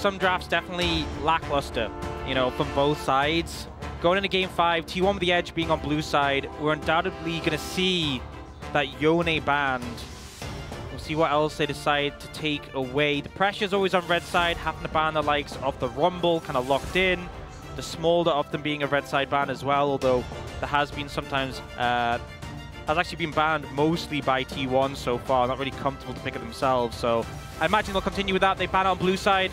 some drafts definitely lackluster, you know, from both sides. Going into Game 5, T1 with the edge being on blue side, we're undoubtedly going to see that Yone banned. We'll see what else they decide to take away. The pressure's always on red side, having to ban the likes of the Rumble, kind of locked in. The Smolder often being a red side ban as well, although there has been sometimes, has actually been banned mostly by T1 so far, not really comfortable to pick it themselves. So I imagine they'll continue with that. They ban on blue side.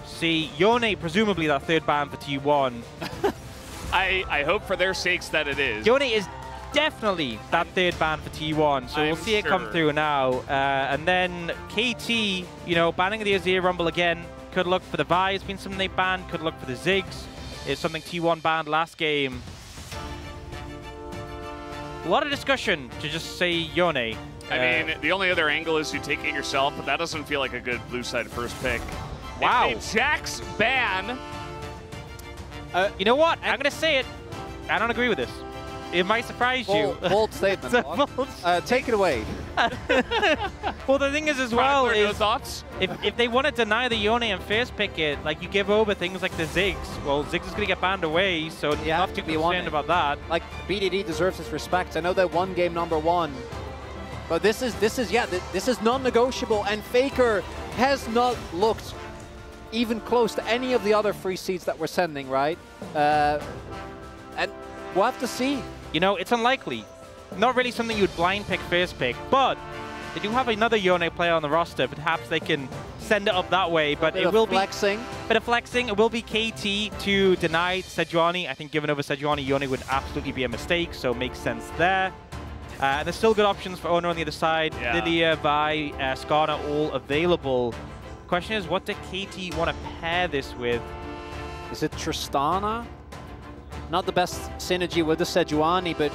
See, Yone, presumably that third ban for T1. I hope for their sakes that it is. Yone is definitely that third ban for T1, so we'll see it come through now. And then KT, you know, banning the Azir Rumble again. Could look for the Vi, it's been something they banned. Could look for the Ziggs, is something T1 banned last game. A lot of discussion to just say Yone. I mean, the only other angle is you take it yourself, but that doesn't feel like a good blue side first pick. Wow. If Jax ban. You know what? I'm going to say it. I don't agree with this. It might surprise you. Bold statement. Take it away. Well, the thing is as well no is thoughts? if they want to deny the Yone and first pick it, like you give over things like the Ziggs, well, Ziggs is going to get banned away, so Yeah, not too concerned about that. Like, BDD deserves his respect. I know they won game #1, but this is non-negotiable, and Faker has not looked even close to any of the other free seeds that we're sending, right? And we'll have to see. You know, it's unlikely. Not really something you would blind pick first pick, but they do have another Yone player on the roster. Perhaps they can send it up that way, but it will be flexing. Bit of flexing. It will be KT to deny Sejuani. I think giving over Sejuani, Yone would absolutely be a mistake, so it makes sense there. And there's still good options for Owner on the other side. Yeah. Lilia, Vi, Skarner, all available. Question is, what do KT want to pair this with? Is it Tristana? Not the best synergy with the Sejuani, but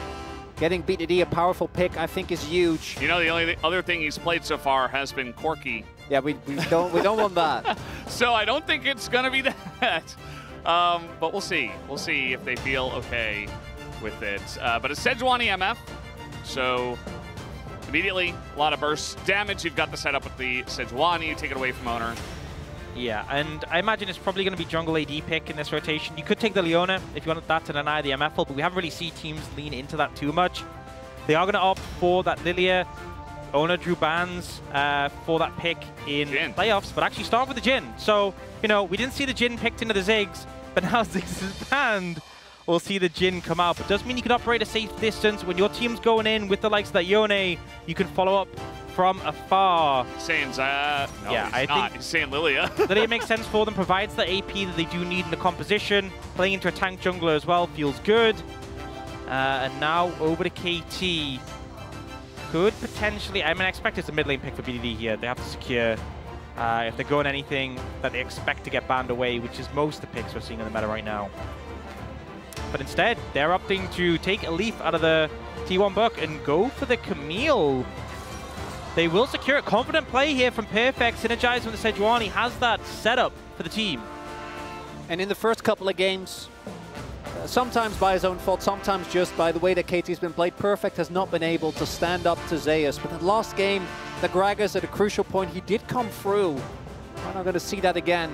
getting BDD a powerful pick, I think, is huge. You know, the only other thing he's played so far has been Corki. Yeah, we don't want that. So I don't think it's gonna be that. But we'll see. We'll see if they feel okay with it. But it's Sejuani MF, so immediately a lot of burst damage. You've got the setup with the Sejuani. You take it away from Owner. Yeah, and I imagine it's probably going to be jungle AD pick in this rotation. You could take the Leona if you wanted that to deny the MF ult, but we haven't really seen teams lean into that too much. They are going to opt for that Lilia. Owner drew bans for that pick in playoffs, but actually start with the Jhin. So, you know, we didn't see the Jhin picked into the Ziggs, but now Ziggs is banned. We'll see the Jhin come out. But it does mean you can operate a safe distance. When your team's going in with the likes of that Yone, you can follow up from afar. Saying no, yeah, I think he's saying Lilia. Lilia makes sense for them, provides the AP that they do need in the composition. Playing into a tank jungler as well feels good. And now over to KT. Could potentially, I mean, I expect it's a mid lane pick for BDD here. They have to secure if they're going anything that they expect to get banned away, which is most of the picks we're seeing in the meta right now. But instead, they're opting to take a leaf out of the T1 book and go for the Camille. They will secure a confident play here from Perfect. Synergized with the Sejuani has that setup for the team. And in the first couple of games, sometimes by his own fault, sometimes just by the way that KT's been played, Perfect has not been able to stand up to Zeus. But the last game, the Gragas at a crucial point, he did come through. We're not going to see that again.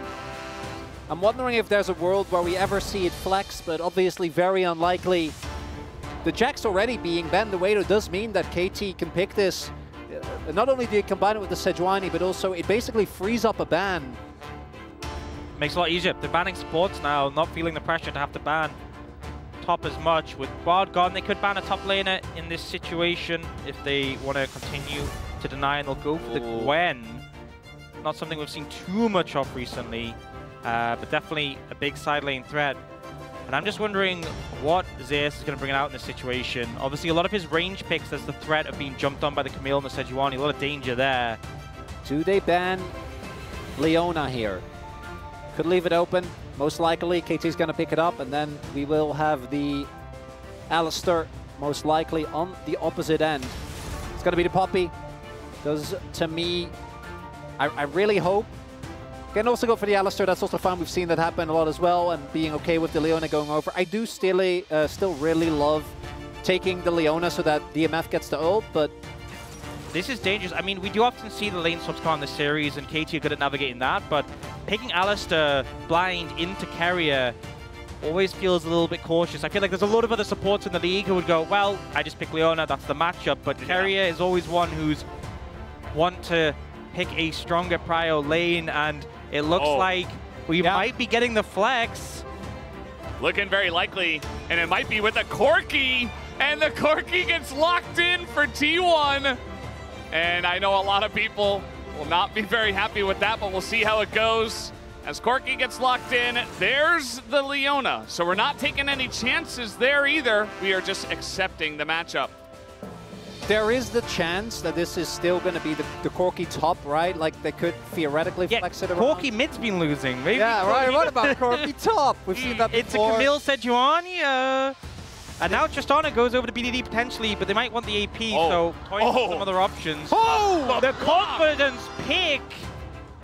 I'm wondering if there's a world where we ever see it flex, but obviously very unlikely. The Jax already being banned away does mean that KT can pick this. Not only do you combine it with the Sejuani, but also it basically frees up a ban. Makes it a lot easier. They're banning supports now, not feeling the pressure to have to ban top as much. With Bard gone, they could ban a top laner in this situation if they want to continue to deny, and they'll go for the Gwen. Not something we've seen too much of recently, but definitely a big side lane threat. And I'm just wondering what Zeus is going to bring out in this situation. Obviously, a lot of his range picks, there's the threat of being jumped on by the Camille and the Sejuani. A lot of danger there. Do they ban Leona here? Could leave it open. Most likely, KT's going to pick it up, and then we will have the Alistar most likely on the opposite end. It's going to be the Poppy. Does, to me, I really hope. Can also go for the Alistar, that's also fine. We've seen that happen a lot as well, and being okay with the Leona going over. I do still really love taking the Leona so that DMF gets the ult, but this is dangerous. I mean, we do often see the lane swaps come on the series, and KT are good at navigating that, but picking Alistair blind into carrier always feels a little bit cautious. I feel like there's a lot of other supports in the league who would go, well, I just pick Leona, that's the matchup, but carrier is always one who's want to pick a stronger prio lane, and it looks like we might be getting the flex. Looking very likely, and it might be with a Corki, and the Corki gets locked in for T1. And I know a lot of people will not be very happy with that, but we'll see how it goes. As Corki gets locked in, there's the Leona. So we're not taking any chances there either. We are just accepting the matchup. There is the chance that this is still going to be the Corki top, right? Like they could theoretically flex it around. Corki mid's been losing. Maybe right. What about Corki top? We've seen that before. It's a Camille Sejuani. And now Tristana goes over to BDD potentially, but they might want the AP, so toying with some other options. The confidence pick!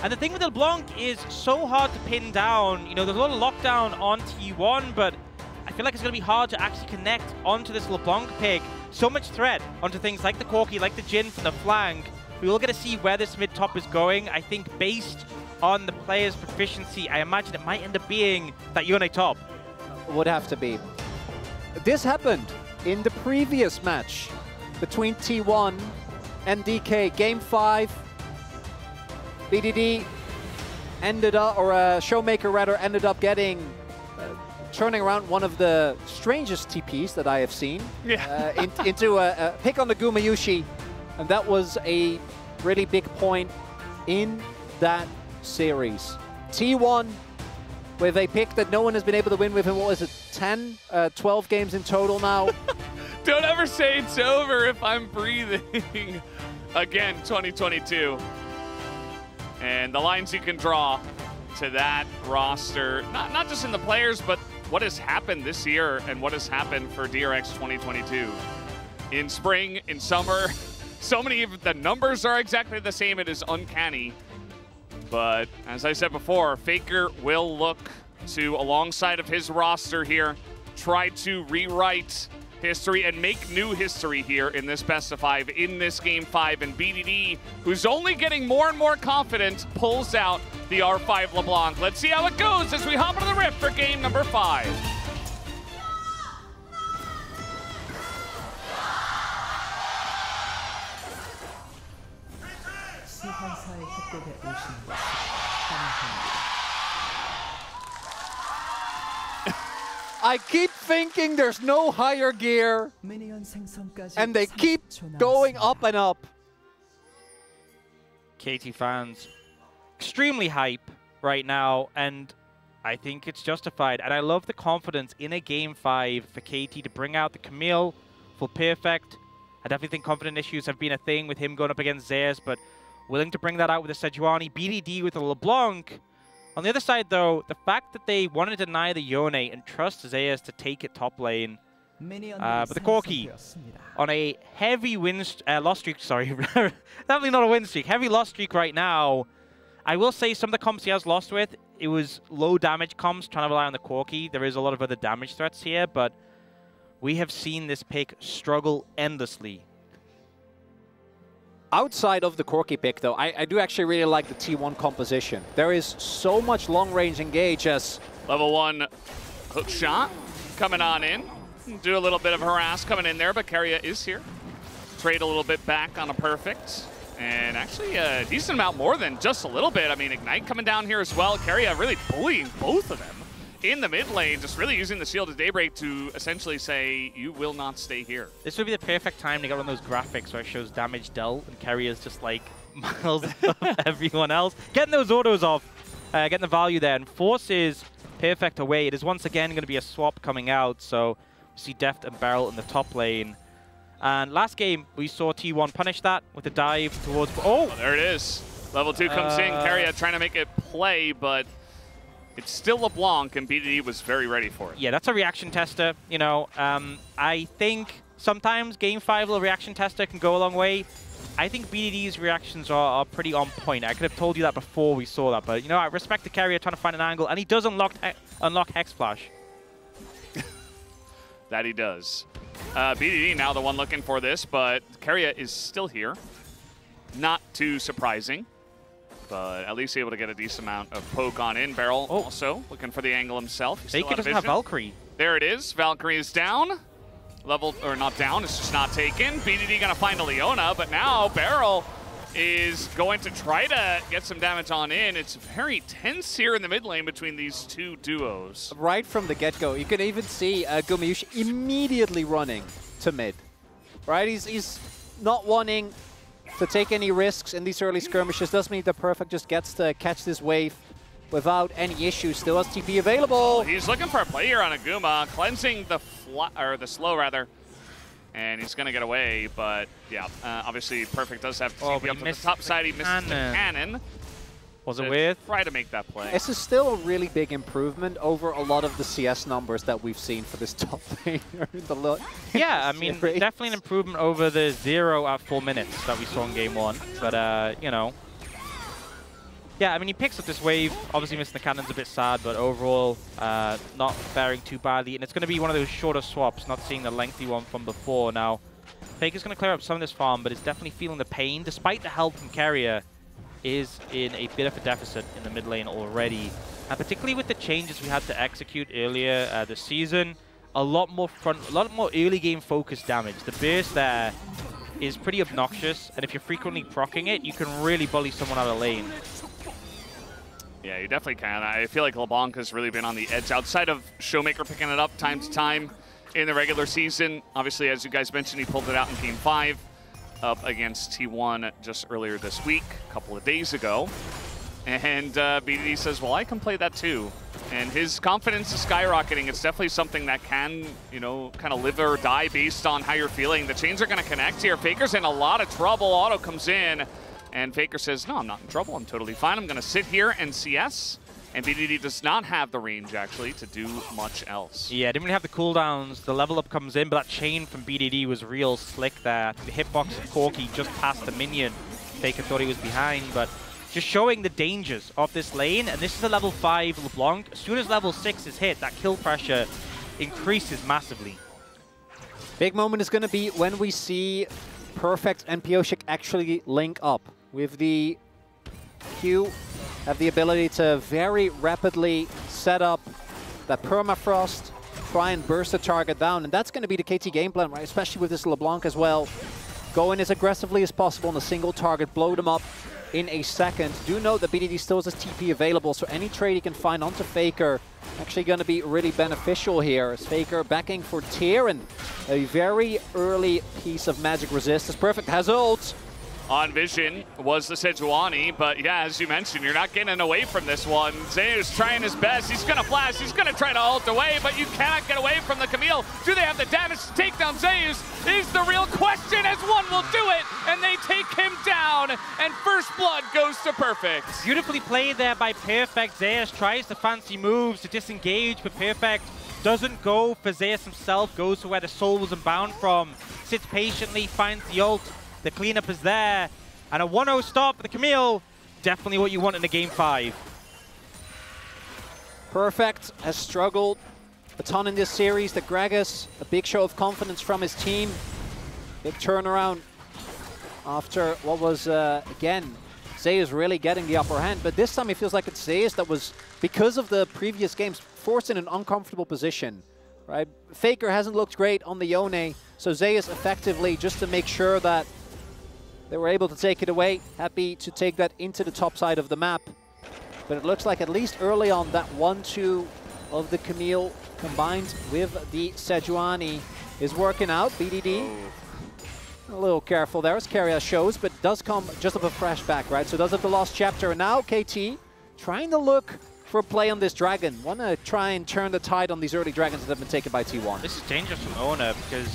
And the thing with LeBlanc is so hard to pin down. You know, there's a lot of lockdown on T1, but I feel like it's going to be hard to actually connect onto this LeBlanc pick. So much threat onto things like the Corki, like the Jhin from the flank. We will get to see where this mid-top is going. I think based on the player's proficiency, I imagine it might end up being that Yone top. Would have to be. This happened in the previous match between T1 and DK. Game 5, BDD ended up, or Showmaker rather, ended up getting, turning around one of the strangest TPs that I have seen into a pick on the Gumayushi. And that was a really big point in that series. T1 with a pick that no one has been able to win with him. What was it, 10, 12 games in total now? Don't ever say it's over if I'm breathing. Again, 2022. And the lines you can draw to that roster, not just in the players, but what has happened this year and what has happened for DRX 2022. In spring, in summer, so many of the numbers are exactly the same. It is uncanny. But as I said before, Faker will look to, alongside of his roster here, try to rewrite history and make new history here in this best of 5, in this game 5. And BDD, who's only getting more and more confident, pulls out the R5 LeBlanc. Let's see how it goes as we hop into the rift for game number 5. I keep thinking there's no higher gear, and they keep going up and up. KT fans, extremely hype right now, and I think it's justified. And I love the confidence in a game 5 for KT to bring out the Camille full perfect. I definitely think confident issues have been a thing with him going up against Zeus, but willing to bring that out with a Sejuani, BDD with a LeBlanc. On the other side, though, the fact that they wanted to deny the Yone and trust Zeus to take it top lane. But the Corki on a heavy loss streak, sorry, definitely not a win streak, heavy loss streak right now. I will say some of the comps he has lost with, it was low damage comps, trying to rely on the Corki. There is a lot of other damage threats here, but we have seen this pick struggle endlessly. Outside of the Corki pick, though, I do actually really like the T1 composition. There is so much long-range engage as... Level 1 hook shot coming on in. Do a little bit of harass coming in there, but Keria is here. Trade a little bit back on a perfect. And actually a decent amount more than just a little bit. I mean, Ignite coming down here as well. Keria really bullying both of them in the mid lane, just really using the Shield of Daybreak to essentially say, you will not stay here. This would be the perfect time to get one of those graphics where it shows damage dealt and Keria's just like miles above everyone else. Getting those autos off, getting the value there, and forces perfect away. It is once again going to be a swap coming out, so we see Deft and Beryl in the top lane. And last game, we saw T1 punish that with a dive towards... Oh! There it is. Level 2 comes in. Keria trying to make it play, but it's still LeBlanc, and BDD was very ready for it. Yeah, that's a reaction tester. You know, I think sometimes Game 5 little reaction tester can go a long way. I think BDD's reactions are pretty on point. I could have told you that before we saw that, but you know, I respect the Keria trying to find an angle, and he does unlock Hex Flash. That he does. BDD now the one looking for this, but Keria is still here. not too surprising. But at least able to get a decent amount of poke on in. Barrel also looking for the angle himself. Faker doesn't have Valkyrie. There it is. Valkyrie is down. Level, or not down, it's just not taken. BDD gonna find a Leona, but now Barrel is going to try to get some damage on in. It's very tense here in the mid lane between these two duos. Right from the get-go, you can even see Gumayushi immediately running to mid. Right, he's not wanting to take any risks in these early skirmishes. Doesn't mean that Perfect just gets to catch this wave without any issues. Still has TP available. He's looking for a play here on Aguma, cleansing the slow rather, and he's gonna get away. But yeah, obviously Perfect does have TP up to the top side. He misses the cannon. Was it weird? Try to make that play. This is still a really big improvement over a lot of the CS numbers that we've seen for this top laner. Yeah, I mean, definitely an improvement over the 0 at 4 minutes that we saw in game 1. But, you know. Yeah, I mean, he picks up this wave. Obviously missing the cannon's a bit sad, but overall, not faring too badly. And it's going to be one of those shorter swaps, not seeing the lengthy one from before. Now, Faker's going to clear up some of this farm, but is definitely feeling the pain. Despite the help from Carrier, is in a bit of a deficit in the mid lane already. And particularly with the changes we had to execute earlier this season, a lot more early game focused damage. The burst there is pretty obnoxious, and if you're frequently proccing it, you can really bully someone out of lane. Yeah, you definitely can. I feel like LeBlanc has really been on the edge outside of Showmaker picking it up time to time in the regular season. Obviously, as you guys mentioned, he pulled it out in Game 5. Up against T1 just earlier this week, a couple of days ago. And BDD says, well, I can play that too. And his confidence is skyrocketing. It's definitely something that can, you know, kind of live or die based on how you're feeling. The chains are going to connect here. Faker's in a lot of trouble. Auto comes in, and Faker says, no, I'm not in trouble. I'm totally fine. I'm going to sit here and CS. And BDD does not have the range, actually, to do much else. Yeah, didn't really have the cooldowns. The level up comes in, but that chain from BDD was real slick there. The hitbox of Corki just past the minion. Faker thought he was behind, but just showing the dangers of this lane. And this is a level 5 LeBlanc. As soon as level 6 is hit, that kill pressure increases massively. Big moment is going to be when we see Perfect and Pyosik actually link up with the Q. Have the ability to very rapidly set up that permafrost, try and burst the target down, and that's going to be the KT game plan, right? Especially with this LeBlanc as well. Go in as aggressively as possible on a single target, blow them up in a second. Do note that BDD still has TP available, so any trade he can find onto Faker actually going to be really beneficial here. As Faker backing for Tyr, and a very early piece of magic resist. As Perfect has ult. On Vision was the Sejuani, but yeah, as you mentioned, you're not getting away from this one. Zeus trying his best. He's going to flash. He's going to try to ult away, but you cannot get away from the Camille. Do they have the damage to take down Zeus? Is the real question, as one will do it, and they take him down, and first blood goes to Perfect. Beautifully played there by Perfect. Zeus tries the fancy moves to disengage, but Perfect doesn't go for Zeus himself, goes to where the soul was unbound from, sits patiently, finds the ult. The cleanup is there, and a 1-0 stop for the Camille. Definitely what you want in a Game 5. Perfect has struggled a ton in this series. The Gragas, a big show of confidence from his team. Big turnaround after what was, again, Zeus really getting the upper hand. But this time it feels like it's Zeus that was, because of the previous games, forced in an uncomfortable position. Right? Faker hasn't looked great on the Yone, so Zeus effectively, just to make sure that they were able to take it away. Happy to take that into the top side of the map. But it looks like at least early on that 1-2 of the Camille combined with the Sejuani is working out. BDD a little careful there as Carrier shows, but does come just up a fresh back, right? So does have the lost chapter. And now KT trying to look for a play on this dragon. Want to try and turn the tide on these early dragons that have been taken by T1. This is dangerous from Ona because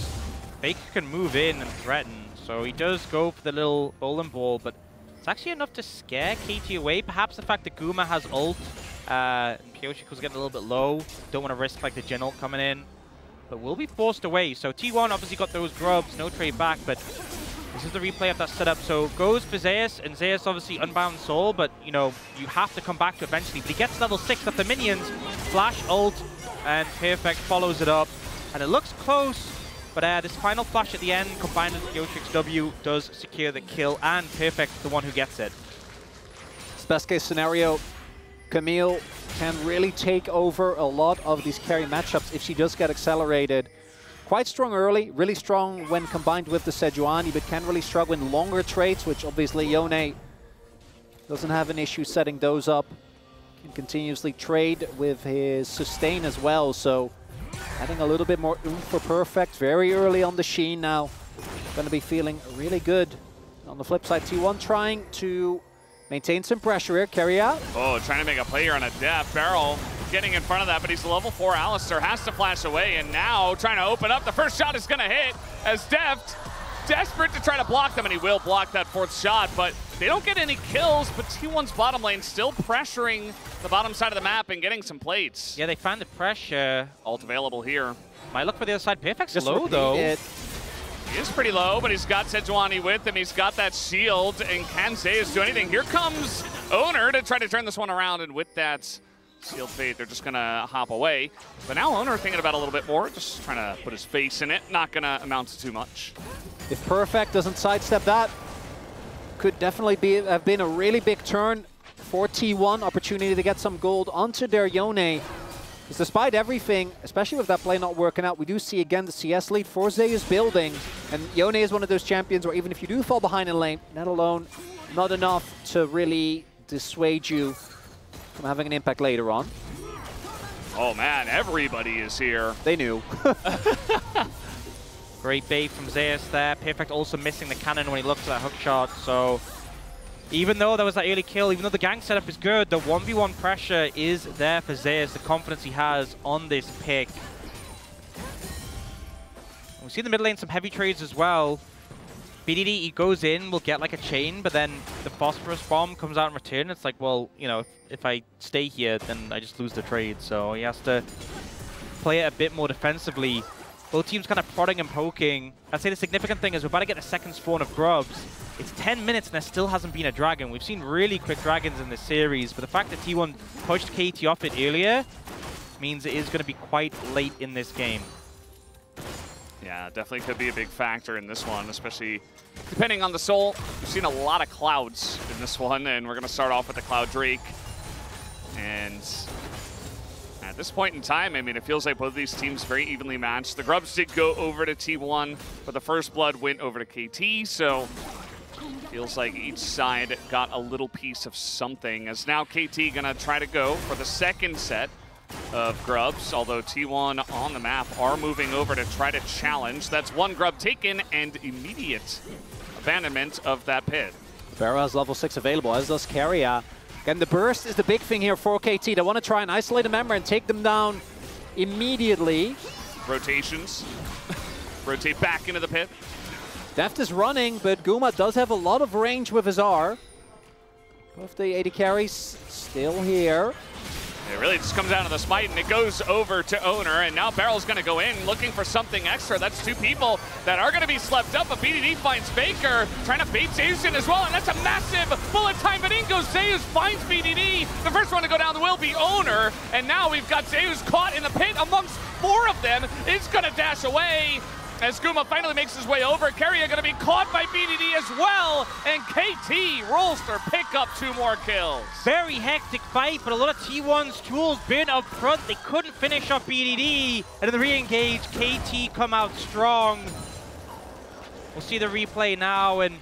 Faker can move in and threaten. So he does go for the little bowling ball, but it's actually enough to scare KT away. Perhaps the fact that Guma has ult and Pyosik was getting a little bit low. Don't want to risk like the gen ult coming in, but will be forced away. So T1 obviously got those grubs, no trade back, but this is the replay of that setup. So goes for Zeus, and Zeus obviously unbound soul, but you know, you have to come back to eventually. But he gets level 6 after minions, flash ult, and Perfect follows it up. And it looks close, But this final flash at the end, combined with Yoshik's W, does secure the kill, and Perfect, the one who gets it. It's best case scenario. Camille can really take over a lot of these carry matchups if she does get accelerated. Quite strong early, really strong when combined with the Sejuani, but can really struggle in longer trades, which obviously Yone doesn't have an issue setting those up. Can continuously trade with his sustain as well, so adding a little bit more oomph for Perfect very early on the Sheen now. Going to be feeling really good. On the flip side, T1 trying to maintain some pressure here, carry out. Oh, trying to make a play here on a Deft. Barrel getting in front of that, but he's level 4 Alistair, has to flash away, and now trying to open up. The first shot is going to hit as Deft, desperate to try to block them, and he will block that 4th shot, but they don't get any kills, but T1's bottom lane still pressuring the bottom side of the map and getting some plates. Yeah, they found the pressure. Ult available here. Might look for the other side. Perfect's Just low, though. He is pretty low, but he's got Sejuani with him. He's got that shield, and can Zeus do anything? Here comes Owner to try to turn this one around, and with that shield fade, they're just going to hop away. But now Owner thinking about it a little bit more, just trying to put his face in it. Not going to amount to too much. If Perfect doesn't sidestep that, could definitely have been a really big turn for T1. Opportunity to get some gold onto their Yone. Because despite everything, especially with that play not working out, we do see again the CS lead for Zeus building. And Yone is one of those champions where even if you do fall behind in lane, that alone, not enough to really dissuade you from having an impact later on. Oh man, everybody is here. They knew. Great bait from Zeus there. Perfect also missing the cannon when he looked at that hook shot. So even though there was that early kill, even though the gang setup is good, the 1v1 pressure is there for Zeus, the confidence he has on this pick. We see in the mid lane some heavy trades as well. BDD, he goes in, will get like a chain, but then the phosphorus bomb comes out in return. It's like, well, you know, if I stay here, then I just lose the trade. So he has to play it a bit more defensively. Both teams kind of prodding and poking. I'd say the significant thing is we're about to get a second spawn of grubs. It's 10 minutes and there still hasn't been a dragon. We've seen really quick dragons in this series, but the fact that T1 pushed KT off it earlier means it is going to be quite late in this game. Yeah, definitely could be a big factor in this one, especially depending on the soul. We've seen a lot of clouds in this one, and we're going to start off with the Cloud Drake. And at this point in time, I mean, it feels like both of these teams very evenly matched. The Grubs did go over to T1, but the First Blood went over to KT, so feels like each side got a little piece of something. As now KT gonna try to go for the second set of Grubs, although T1 on the map are moving over to try to challenge. That's one Grub taken and immediate abandonment of that pit. Barrow has level 6 available, as does Keria. Again, the burst is the big thing here for KT. They want to try and isolate a member and take them down immediately. Rotations. Rotate back into the pit. Deft is running, but Guma does have a lot of range with his R. Both the AD carries still here. It really just comes down to the smite, and it goes over to Owner, and now Barrel's going to go in looking for something extra. That's two people that are going to be slept up, but BDD finds Faker, trying to bait Zeus in as well, and that's a massive bullet time, but in goes Zeus, finds BDD. The first one to go down will be Owner, and now we've got Zeus caught in the pit amongst four of them. It's going to dash away as Guma finally makes his way over. Keria going to be caught by BDD as well, and KT rolls to pick up 2 more kills. Very hectic fight, but a lot of T1's tools been up front. They couldn't finish off BDD, and in the re-engage, KT come out strong. We'll see the replay now, and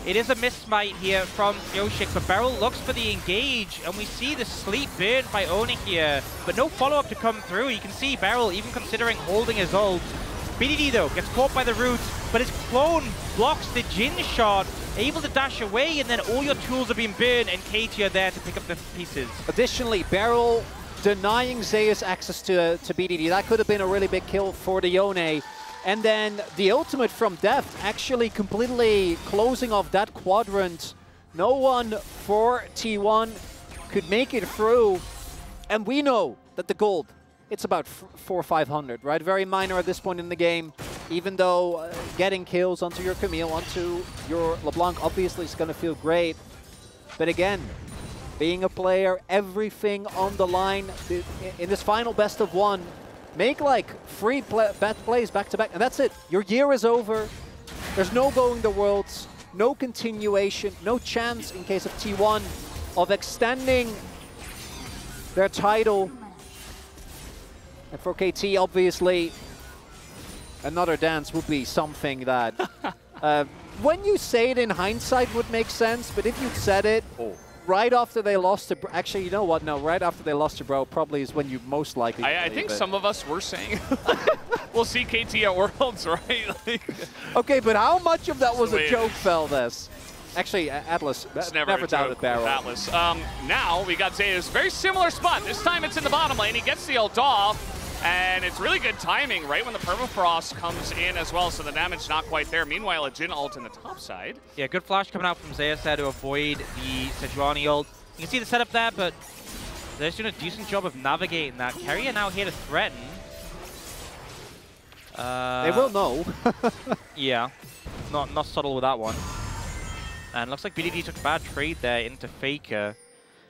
it is a mismite here from Yoshik, but Beryl looks for the engage, and we see the sleep burned by Owner here, but no follow-up to come through. You can see Beryl even considering holding his ult. BDD though gets caught by the roots, but his clone blocks the Jin shot, able to dash away, and then all your tools are being burned, and KT are there to pick up the pieces. Additionally, Beryl denying Zeus access to BDD. That could have been a really big kill for the Yone. And then the ultimate from Deft actually completely closing off that quadrant. No one for T1 could make it through. And we know that the gold, it's about 400 or 500, right? Very minor at this point in the game. Even though getting kills onto your Camille, onto your LeBlanc obviously is going to feel great. But again, being a player, everything on the line. In this final best of one, Make like 3 bad plays back to back, and that's it. Your year is over. There's no going the Worlds, no continuation, no chance in case of T1 of extending their title. And for KT, obviously, another dance would be something that, when you say it in hindsight, would make sense. But if you'd said it right after they lost to, actually, you know what? No, right after they lost to Bro probably is when you most likely. I think some of us were saying we'll see KT at Worlds, right? Like, okay, but how much of that was a joke, Feldes? Actually, Atlas, never doubted Barrel. Atlas. Now we got Zeus, very similar spot. This time it's in the bottom lane. He gets the ult off. And it's really good timing, right when the Permafrost comes in as well, so the damage not quite there. Meanwhile, a Jhin ult in the top side. Yeah, good flash coming out from Zeus there to avoid the Sejuani ult. You can see the setup there, but they're doing a decent job of navigating that. Carrier now here to threaten. They will know. Yeah, not subtle with that one. And looks like BDD took a bad trade there into Faker.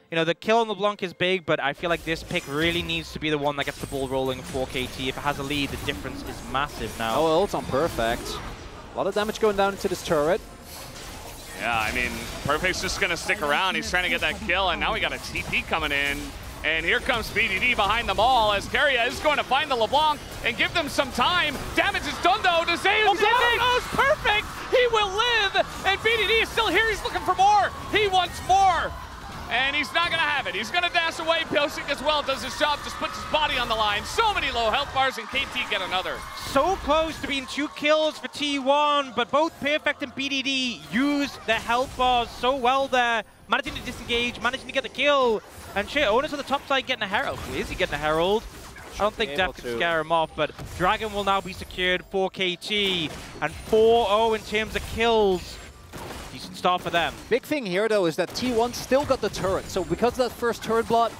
You know, the kill on LeBlanc is big, but I feel like this pick really needs to be the one that gets the ball rolling for KT. If it has a lead, the difference is massive now. Oh, ult's on Perfect. A lot of damage going down into this turret. Yeah, I mean, Perfect's just going to stick around. He's trying to get that kill, and now we got a TP coming in. And here comes BDD behind them all as Keria is going to find the LeBlanc and give them some time. Damage is done, though, to Zeus. Oh, it's perfect! He will live! And BDD is still here. He's looking for more. He wants more. And he's not going to have it. He's going to dash away. Pyosik as well does his job, just puts his body on the line. So many low health bars, and KT get another. So close to being 2 kills for T1, but both Perfect and BDD use their health bars so well there. Managing to disengage, managing to get the kill. And shit, Onus on the top side getting a Herald. Is he getting a Herald? I don't think Def can scare him off, but Dragon will now be secured for KT. And 4-0 in terms of kills. Decent start for them. Big thing here, though, is that T1 still got the turret. So because of that first turret blood,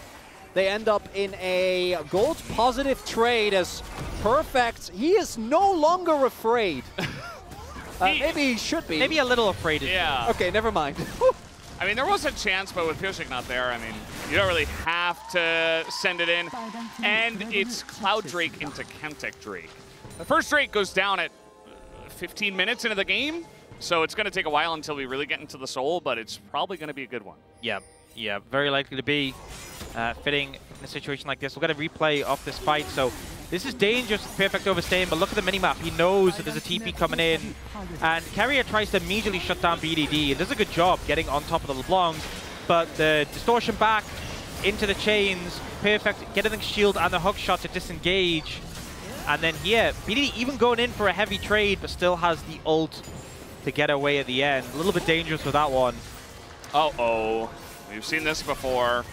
they end up in a gold positive trade as Perfect. He is no longer afraid. Maybe he should be. Maybe a little afraid. Yeah. Okay, never mind. I mean, there was a chance, but with Pyosik not there, I mean, you don't really have to send it in. And it's Cloud Drake into Chemtech Drake. The first Drake goes down at 15 minutes into the game. So it's going to take a while until we really get into the soul, but it's probably going to be a good one. Yeah, very likely to be fitting in a situation like this. We'll get a replay of this fight. So this is dangerous with Perfect overstaying, but look at the minimap. He knows that there's a TP coming in. And Carrier tries to immediately shut down BDD. It does a good job getting on top of the LeBlanc, but the distortion back into the chains. Perfect getting the shield and the hook shot to disengage. And then here, BDD even going in for a heavy trade, but still has the ult to get away at the end. A little bit dangerous with that one. Uh-oh. We've seen this before.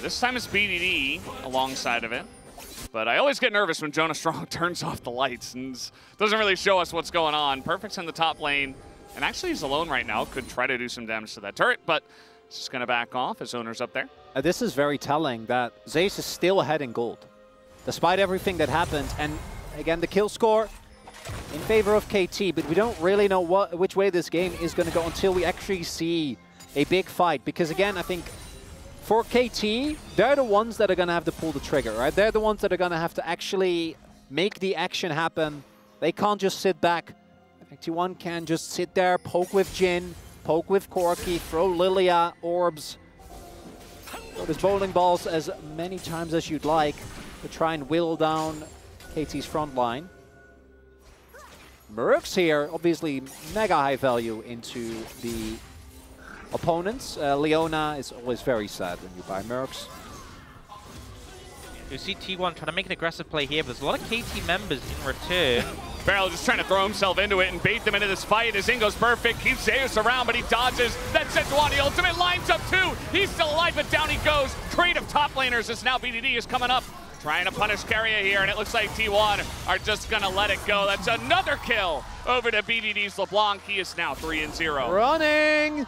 This time it's BDD alongside of it. But I always get nervous when Jonas Strong turns off the lights and doesn't really show us what's going on. Perfect's in the top lane. And actually he's alone right now. Could try to do some damage to that turret, but he's just going to back off. His owner's up there. This is very telling that Zeus is still ahead in gold, despite everything that happened. And again, the kill score in favor of KT, but we don't really know which way this game is going to go until we actually see a big fight. Because again, I think for KT, they're the ones that are going to have to pull the trigger, right? They're the ones that are going to have to actually make the action happen. They can't just sit back. I think T1 can just sit there, poke with Jhin, poke with Corki, throw Lilia, orbs, throw those bowling balls as many times as you'd like to try and whittle down KT's front line. Mercs here, obviously mega high value into the opponents. Leona is always very sad when you buy Mercs. You see T1 trying to make an aggressive play here, but there's a lot of KT members in return. Barrel just trying to throw himself into it and bait them into this fight. His Ingo's perfect, keeps Zeus around, but he dodges. That Sejuani ultimate lines up too. He's still alive, but down he goes. Trade of top laners as now BDD is coming up. Trying to punish Keria here, and it looks like T1 are just going to let it go. That's another kill over to BDD's LeBlanc. He is now 3-0. Running!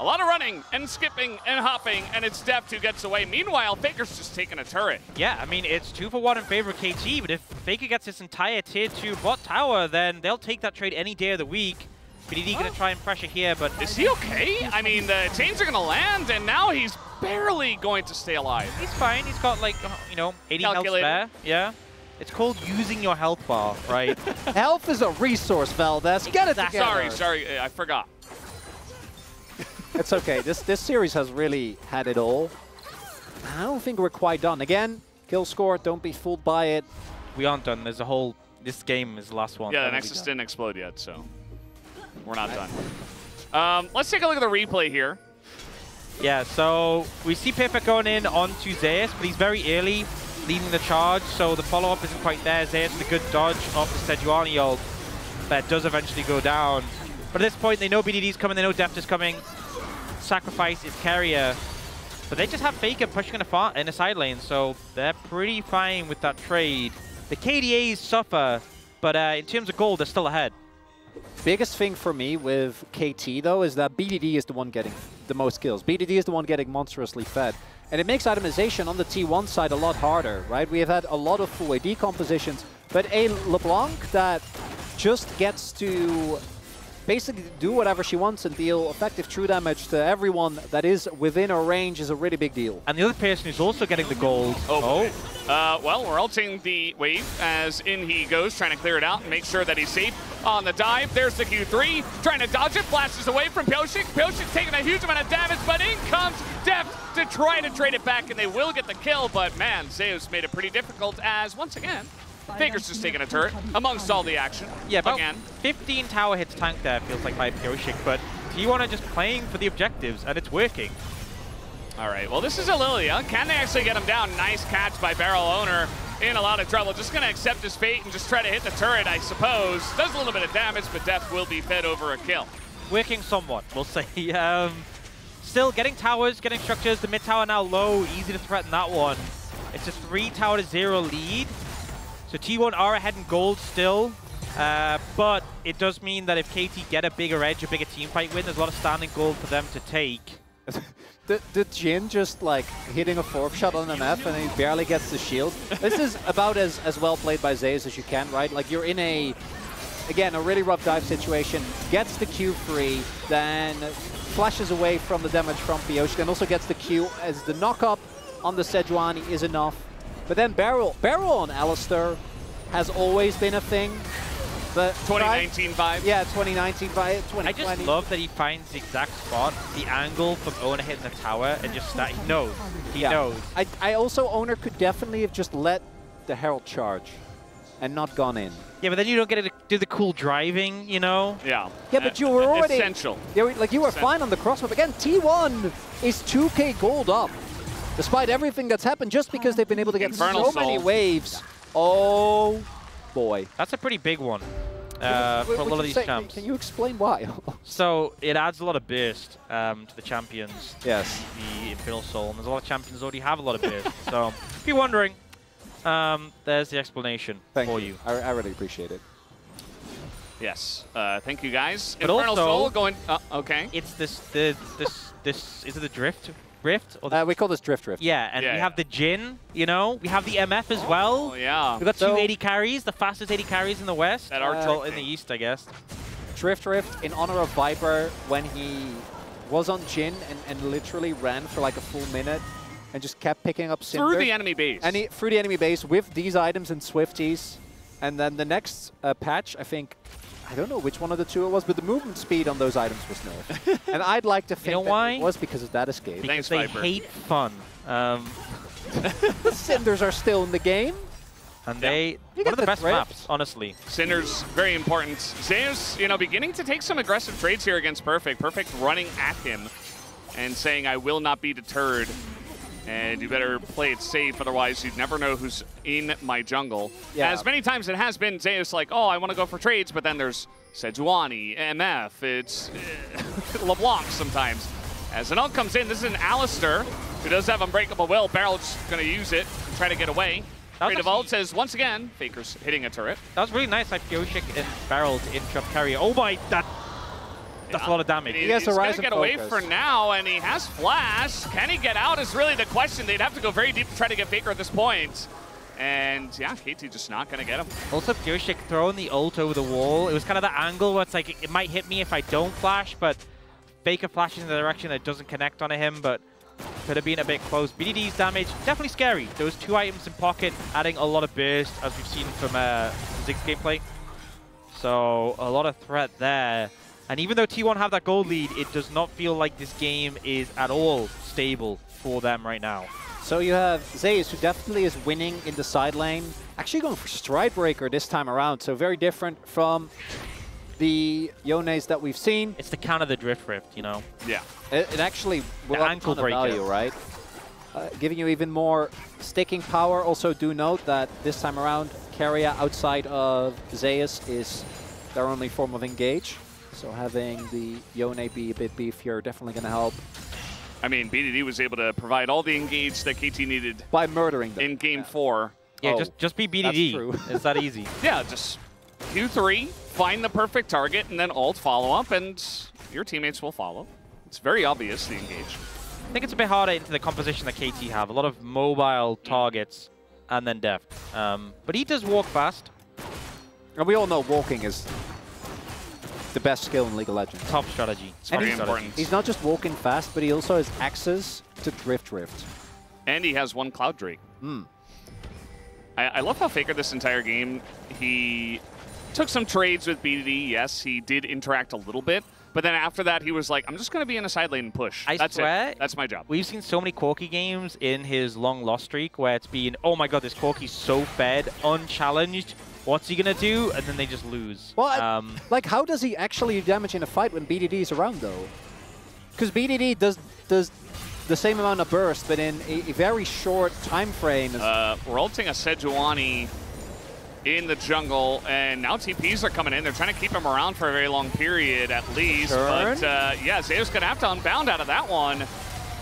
A lot of running and skipping and hopping, and it's Deft who gets away. Meanwhile, Faker's just taking a turret. Yeah, I mean, it's 2-for-1 in favor of KT, but if Faker gets this entire tier 2 bot tower, then they'll take that trade any day of the week. BDD going to try and pressure here, but... Is he okay? I mean, the chains are going to land, and now he's barely going to stay alive. He's fine. He's got, like, you know, 80 health spare. Yeah. It's called using your health bar, right? Health is a resource, Valdez. Get it together. Sorry, I forgot. It's okay. This series has really had it all. I don't think we're quite done. Again, kill score, don't be fooled by it. We aren't done. There's a whole... This game is the last one. Yeah, the Nexus didn't explode yet, so we're not done. Let's take a look at the replay here. Yeah, so we see Perfect going in onto Zeus, but he's very early, leading the charge, so the follow-up isn't quite there. Zeus with a good dodge off the Sejuani ult, but it does eventually go down. But at this point, they know BDD's coming, they know Deft is coming. Sacrifice is carrier. But they just have Faker pushing in the side lane, so they're pretty fine with that trade. The KDAs suffer, but in terms of gold, they're still ahead. Biggest thing for me with KT, though, is that BDD is the one getting the most kills. BDD is the one getting monstrously fed. And it makes itemization on the T1 side a lot harder, right? We have had a lot of full AD compositions, but a LeBlanc that just gets to basically do whatever she wants and deal effective true damage to everyone that is within her range is a really big deal. And the other person who's also getting the gold. Well, we're ulting the wave as in he goes, trying to clear it out and make sure that he's safe on the dive. There's the Q3, trying to dodge it, flashes away from Pyoshik. Pyoshik's taking a huge amount of damage, but in comes Deft to try to trade it back, and they will get the kill, but man, Zeus made it pretty difficult as, once again, Faker's just taking a turret amongst all the action. Yeah, about again. 15 tower hits tank there, feels like, by Pyoshik, but T1 are just playing for the objectives, and it's working. All right, well, this is a Lilia. Can they actually get him down? Nice catch by Barrel Owner. In a lot of trouble. Just going to accept his fate and just try to hit the turret, I suppose. Does a little bit of damage, but Deft will be fed over a kill. Working somewhat, we'll say. Still getting towers, getting structures. The mid tower now low, easy to threaten that one. It's a 3-tower-to-0 lead. So T1 are ahead in gold still. But it does mean that if KT get a bigger edge, a bigger team fight win, there's a lot of standing gold for them to take. The Jhin just like hitting a 4th shot on an F and he barely gets the shield. This is about as well played by Zeus as you can, right? Like you're in a really rough dive situation, gets the Q free, then flashes away from the damage from Pyoshik and also gets the Q as the knock-up on the Sejuani is enough. But then Barrel on Alistar has always been a thing. But 2019 vibe? Yeah, 2019 vibe, 2020. I just love that he finds the exact spot, the angle from Owner hitting the tower, and just start. He knows. He knows. I also, Owner could definitely have just let the Herald charge and not gone in. Yeah, but then you don't get to do the cool driving, you know? Yeah. Yeah, but you were already... Essential. You were fine on the crossbow. Again, T1 is 2k gold up, despite everything that's happened, just because they've been able to get so many waves. Oh, boy. That's a pretty big one. For a lot of these champs. Can you explain why? So it adds a lot of burst to the champions. Yes. The Infernal Soul. And there's a lot of champions already have a lot of burst. So if you're wondering, there's the explanation for you. I really appreciate it. Yes. Thank you guys. But Infernal also, Soul going. Okay. It's this is it the drift? Rift? Or we call this Drift. Yeah, and we have the Jhin, you know? We have the MF as well. Oh, yeah. We've got 280 carries, the fastest 80 carries in the West. That are in the East, I guess. Drift in honor of Viper when he was on Jhin and literally ran for like a full minute and just kept picking up Cinder. Through the enemy base. Through the enemy base with these items and Swifties. And then the next patch, I think, I don't know which one of the two it was, but the movement speed on those items was nerfed. And I'd like to think that it was because of that escape. Because they hate fun. The Cinders are still in the game. And they, one of the best maps, honestly. Cinder's very important. Zeus, beginning to take some aggressive trades here against Perfect. Perfect running at him and saying, I will not be deterred. And you better play it safe, otherwise you'd never know who's in my jungle. Yeah. As many times it has been Zeus like, oh, I want to go for trades, but then there's Sejuani, MF, it's LeBlanc sometimes. As an ult comes in, this is an Alistar, who does have Unbreakable Will. Barrel's going to use it and try to get away. Creative ult says, once again, Faker's hitting a turret. That was really nice, like Pyoshik and Barrel to interrupt carrier. Oh my, that's a lot of damage. He's going to get away for now, and he has Flash. Can he get out is really the question. They'd have to go very deep to try to get Faker at this point. And yeah, KT just not going to get him. Also, Pyoshik throwing the ult over the wall. It was kind of the angle where it's like, it might hit me if I don't flash, but Faker flashes in the direction that doesn't connect onto him, but Could have been a bit close. BDD's damage, definitely scary. Those 2 items in pocket, adding a lot of burst, as we've seen from Zig's gameplay. So, a lot of threat there. And even though T1 have that gold lead, it does not feel like this game is at all stable for them right now. So you have Zeus, who definitely is winning in the side lane. Actually going for Stride Breaker this time around, so very different from the Yones that we've seen. It's the counter the Drift Rift, you know? Yeah. It actually will have a ankle ton of value, right? Giving you even more sticking power. Also do note that this time around, Keria outside of Zeus is their only form of engage. So having the Yone be a bit beefier definitely going to help. I mean, BDD was able to provide all the engage that KT needed by murdering them in Game 4. Yeah, Oh, just be BDD. true. It's that easy. Yeah, just Q3, find the perfect target, and then ult follow up, and your teammates will follow. It's very obvious, the engage. I think it's a bit harder into the composition that KT have. A lot of mobile targets and then deft. But he does walk fast. And we all know walking is the best skill in League of Legends. Top strategy. It's very important. He's not just walking fast, but he also has access to Drift. And he has 1 Cloud Drake. Mm. I love how Faker this entire game, he took some trades with BDD. Yes, he did interact a little bit. But then after that, he was like, I'm just going to be in a side lane and push. That's swear, it. That's my job. We've seen so many Corki games in his long loss streak where it's been, oh my god, this Corki's so fed, unchallenged. What's he going to do? And then they just lose. Well, like, how does he actually do damage in a fight when BDD is around, though? Because BDD does the same amount of burst, but in a very short time frame. We're ulting a Sejuani in the jungle, and now TPs are coming in. They're trying to keep him around for a very long period, at least. Turn. But, yeah, Zeus going to have to unbound out of that one.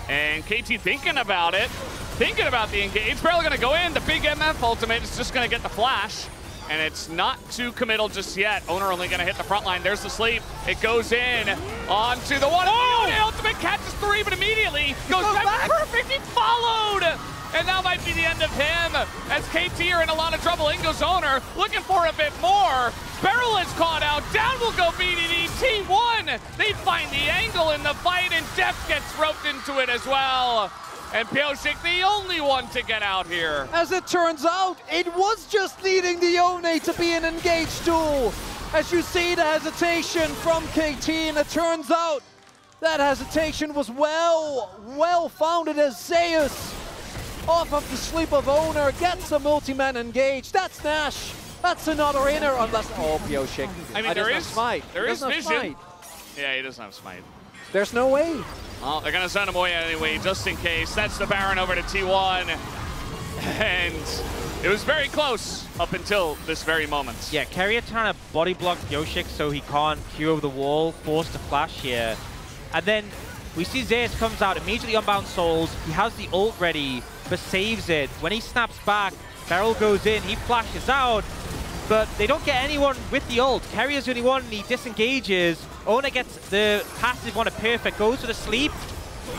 And KT thinking about it, thinking about the engage. Barely going to go in. The big MF ultimate is just going to get the flash. And it's not too committal just yet. Owner only going to hit the front line. There's the sleep. It goes in onto the one. Oh! The ultimate catches 3, but immediately goes back. Perfect. He followed. And that might be the end of him. As KT are in a lot of trouble. In goes Owner, looking for a bit more. Beryl is caught out. Down will go BDD. T1. They find the angle in the fight, and Def gets roped into it as well. And Pyosik, the only one to get out here. As it turns out, it was just needing the Yone to be an engaged tool. As you see the hesitation from KT, and it turns out that hesitation was well founded as Zeus, off of the sleep of Owner, gets a multi-man engaged. That's Nash. That's another inner, unless, oh, Pyosik. I mean, there is smite. There is vision. Smite. Yeah, he doesn't have smite. There's no way. Well, they're going to send him away anyway, just in case. That's the Baron over to T1. And it was very close up until this very moment. Yeah, Keria trying to body block Pyosik so he can't Q over the wall, force the flash here. And then we see Zeus comes out, immediately unbound souls. He has the ult ready, but saves it. When he snaps back, Beryl goes in, he flashes out, but they don't get anyone with the ult. Keria's the only one, and he disengages. Owner gets the passive on a perfect, goes to the sleep,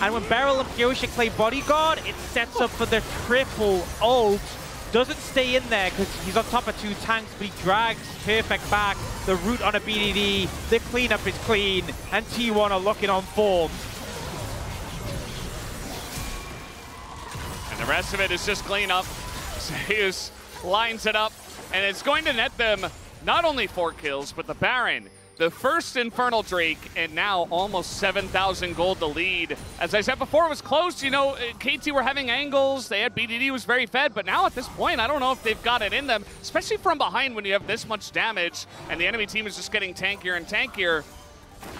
and when Beryl and Pyosik play bodyguard, it sets up for the triple ult. Doesn't stay in there because he's on top of 2 tanks, but he drags perfect back. The root on a BDD, the cleanup is clean, and T1 are looking on form. And the rest of it is just cleanup. Zeus lines it up, and it's going to net them not only 4 kills, but the Baron, the first Infernal Drake, and now almost 7,000 gold to lead. As I said before, it was close. You know, KT were having angles. They had BDD was very fed, but now at this point, I don't know if they've got it in them, especially from behind when you have this much damage and the enemy team is just getting tankier and tankier.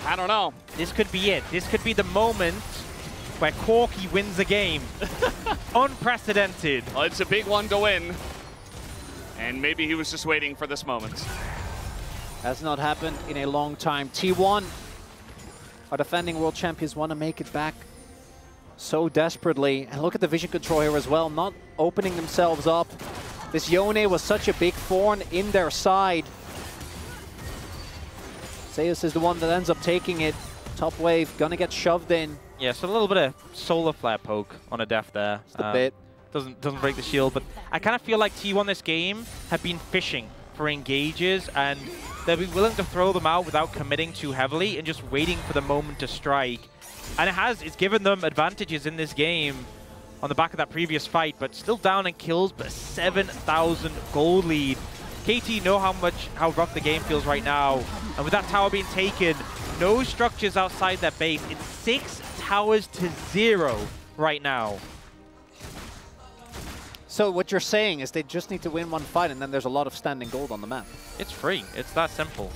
I don't know. This could be it. This could be the moment where Corki wins a game. Unprecedented. Well, it's a big one to win. And maybe he was just waiting for this moment. Has not happened in a long time. T1, our defending world champions, want to make it back so desperately. And look at the vision control here as well, not opening themselves up. This Yone was such a big thorn in their side. Zeus is the one that ends up taking it. Top wave, gonna get shoved in. Yeah, so a little bit of solar flare poke on a def there. Just a bit. Doesn't break the shield, but I kind of feel like T1 this game have been fishing for engages, and they'll be willing to throw them out without committing too heavily and just waiting for the moment to strike. And it's given them advantages in this game on the back of that previous fight, but still down in kills, but a 7,000 gold lead. KT know how rough the game feels right now. And with that tower being taken, no structures outside their base. It's 6 towers to 0 right now. So what you're saying is they just need to win one fight, and then there's a lot of standing gold on the map. It's free. It's that simple.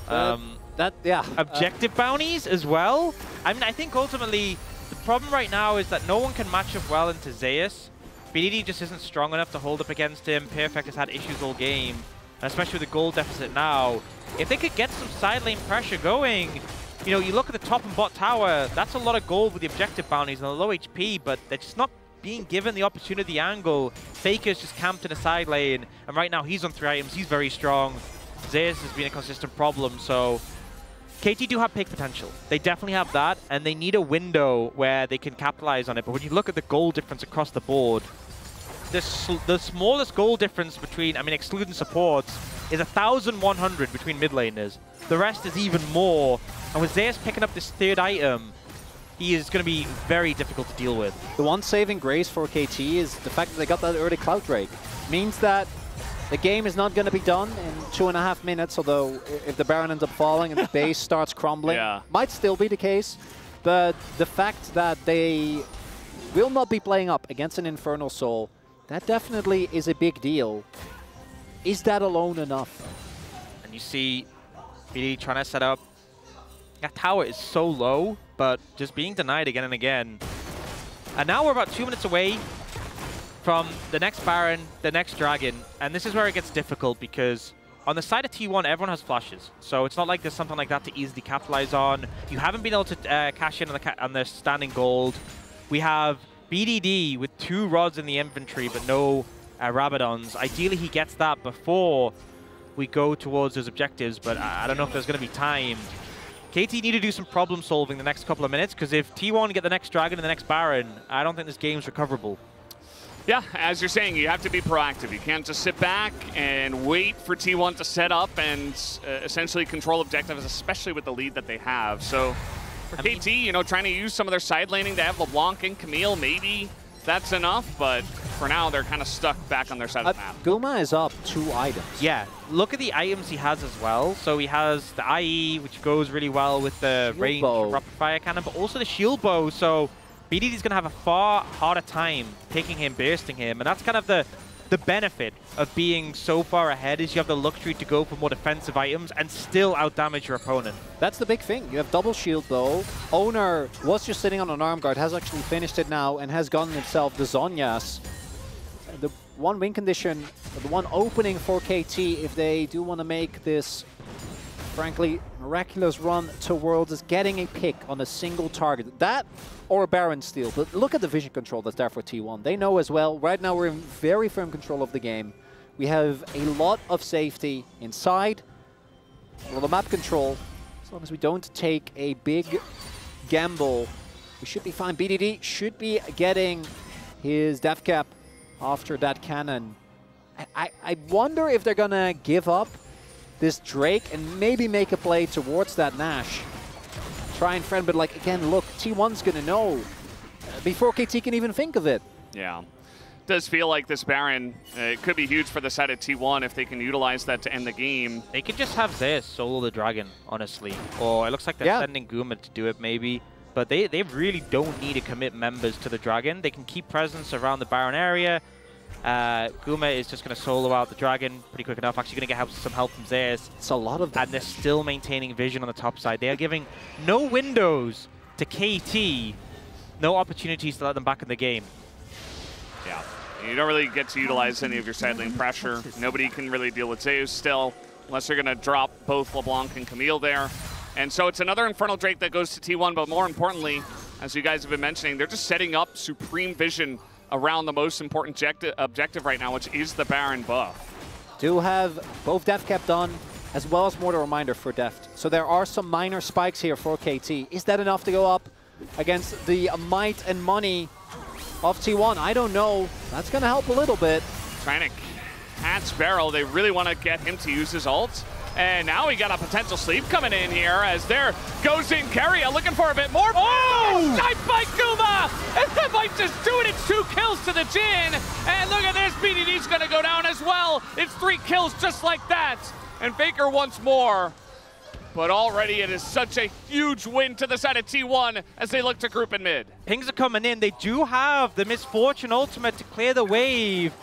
Objective bounties as well. I mean, I think ultimately the problem right now is that no one can match up well into Zeus. BDD just isn't strong enough to hold up against him. Perfect has had issues all game, and especially with the gold deficit now. If they could get some side lane pressure going, you know, you look at the top and bot tower, that's a lot of gold with the objective bounties and the low HP, but they're just not being given the opportunity angle. Faker's just camped in a side lane, and right now he's on 3 items. He's very strong. Zeus has been a consistent problem, so KT do have pick potential. They definitely have that, and they need a window where they can capitalize on it. But when you look at the goal difference across the board, the smallest goal difference between, I mean, excluding supports, is 1,100 between mid laners. The rest is even more. And with Zeus picking up this 3rd item, he is going to be very difficult to deal with. The one saving grace for KT is the fact that they got that early Cloud Drake. Means that the game is not going to be done in 2.5 minutes, although if the Baron ends up falling and the base starts crumbling, might still be the case. But the fact that they will not be playing up against an Infernal Soul, that definitely is a big deal. Is that alone enough? And you see BD trying to set up. That tower is so low, but just being denied again and again. And now we're about 2 minutes away from the next Baron, the next Dragon, and this is where it gets difficult because on the side of T1, everyone has flashes. So it's not like there's something like that to easily capitalize on. You haven't been able to cash in on the standing gold. We have BDD with 2 rods in the inventory, but no Rabadons. Ideally, he gets that before we go towards those objectives, but I don't know if there's going to be time. KT need to do some problem solving the next couple of minutes, because if T1 get the next Dragon and the next Baron, I don't think this game's recoverable. Yeah, as you're saying, you have to be proactive. You can't just sit back and wait for T1 to set up and essentially control objectives, especially with the lead that they have. So for KT, you know, trying to use some of their side laning to have LeBlanc and Camille, maybe that's enough, but for now, they're kind of stuck back on their side of the map. Guma is up 2 items. Yeah, look at the items he has as well. So he has the IE, which goes really well with the range rapid fire cannon, but also the shield bow. So BDD is going to have a far harder time picking him, bursting him, and that's kind of the benefit of being so far ahead is you have the luxury to go for more defensive items and still outdamage your opponent. That's the big thing. You have double shield though. Owner was just sitting on an arm guard, has actually finished it now and has gotten himself the Zhonya's. The one win condition, the one opening for KT if they do want to make this, frankly, miraculous run to Worlds is getting a pick on a single target. That or a Baron steal. But look at the vision control that's there for T1. They know as well. Right now we're in very firm control of the game. We have a lot of safety inside. A lot of map control. As long as we don't take a big gamble, we should be fine. BDD should be getting his death cap after that cannon. I wonder if they're going to give up this Drake and maybe make a play towards that Nash. Try and friend, but like, again, look, T1's going to know before KT can even think of it. Yeah. Does feel like this Baron, it could be huge for the side of T1 if they can utilize that to end the game. They could just have Zeus solo the Dragon, honestly. Or it looks like they're sending Guma to do it, maybe. But they really don't need to commit members to the Dragon. They can keep presence around the Baron area. Guma is just going to solo out the Dragon pretty quick enough. Actually going to get some help from Zeus. It's a lot of them. And they're still maintaining vision on the top side. They are giving no windows to KT, no opportunities to let them back in the game. Yeah. You don't really get to utilize any of your side lane pressure. Nobody can really deal with Zeus still, unless they're going to drop both LeBlanc and Camille there. And so it's another Infernal Drake that goes to T1, but more importantly, as you guys have been mentioning, they're just setting up supreme vision around the most important objective right now, which is the Baron buff. Do have both Death Cap done, as well as Mortal Reminder for Deft. So there are some minor spikes here for KT. Is that enough to go up against the might and money of T1? I don't know. That's going to help a little bit. Trying to catch Barrel. They really want to get him to use his ult. And now we got a potential sleep coming in here as there goes in Keria looking for a bit more. Oh! Sniped by Kuma! And that might just do it. It's 2 kills to the Jin. And look at this, BDD's gonna go down as well. It's 3 kills just like that. And Faker once more. But already it is such a huge win to the side of T1 as they look to group in mid. Pings are coming in. They do have the Misfortune ultimate to clear the wave.